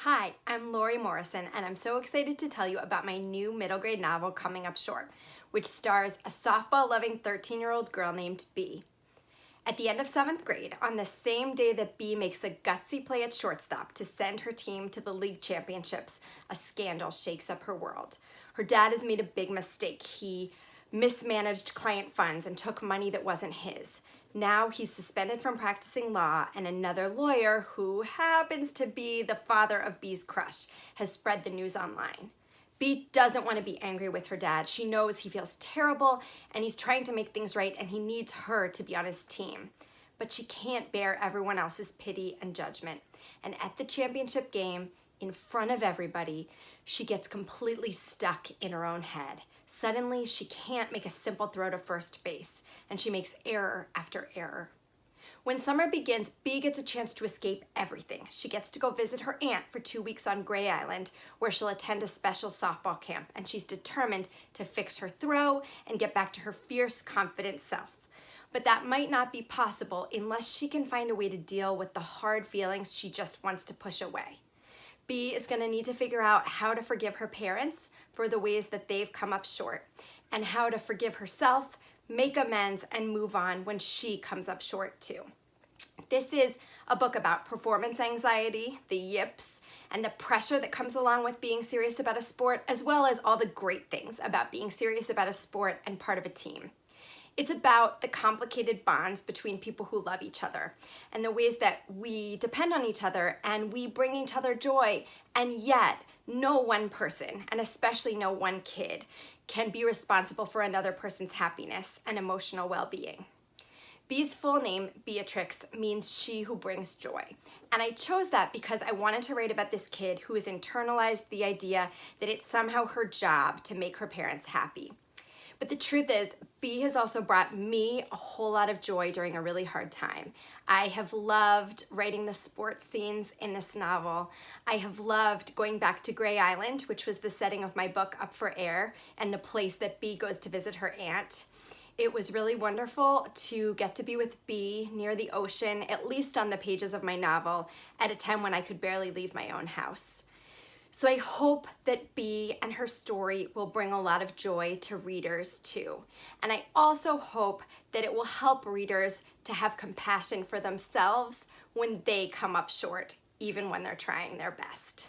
Hi, I'm Laurie Morrison, and I'm so excited to tell you about my new middle grade novel coming up short, which stars a softball-loving 13-year-old girl named Bee. At the end of 7th grade, on the same day that Bee makes a gutsy play at shortstop to send her team to the league championships, a scandal shakes up her world. Her dad has made a big mistake. He mismanaged client funds and took money that wasn't his. Now he's suspended from practicing law, and another lawyer, who happens to be the father of Bee's crush, has spread the news online. Bee doesn't want to be angry with her dad. She knows he feels terrible and he's trying to make things right, and he needs her to be on his team. But she can't bear everyone else's pity and judgment. And at the championship game, in front of everybody, she gets completely stuck in her own head. Suddenly, she can't make a simple throw to first base, and she makes error after error. When summer begins, Bee gets a chance to escape everything. She gets to go visit her aunt for 2 weeks on Gray Island, where she'll attend a special softball camp, and she's determined to fix her throw and get back to her fierce, confident self. But that might not be possible unless she can find a way to deal with the hard feelings she just wants to push away. Bee is going to need to figure out how to forgive her parents for the ways that they've come up short, and how to forgive herself, make amends, and move on when she comes up short too. This is a book about performance anxiety, the yips, and the pressure that comes along with being serious about a sport, as well as all the great things about being serious about a sport and part of a team. It's about the complicated bonds between people who love each other, and the ways that we depend on each other and we bring each other joy, and yet no one person, and especially no one kid, can be responsible for another person's happiness and emotional well-being. Bee's full name, Beatrix, means she who brings joy. And I chose that because I wanted to write about this kid who has internalized the idea that it's somehow her job to make her parents happy. But the truth is, Bee has also brought me a whole lot of joy during a really hard time. I have loved writing the sports scenes in this novel. I have loved going back to Gray Island, which was the setting of my book Up for Air, and the place that Bee goes to visit her aunt. It was really wonderful to get to be with Bee near the ocean, at least on the pages of my novel, at a time when I could barely leave my own house. So I hope that Bee and her story will bring a lot of joy to readers too. And I also hope that it will help readers to have compassion for themselves when they come up short, even when they're trying their best.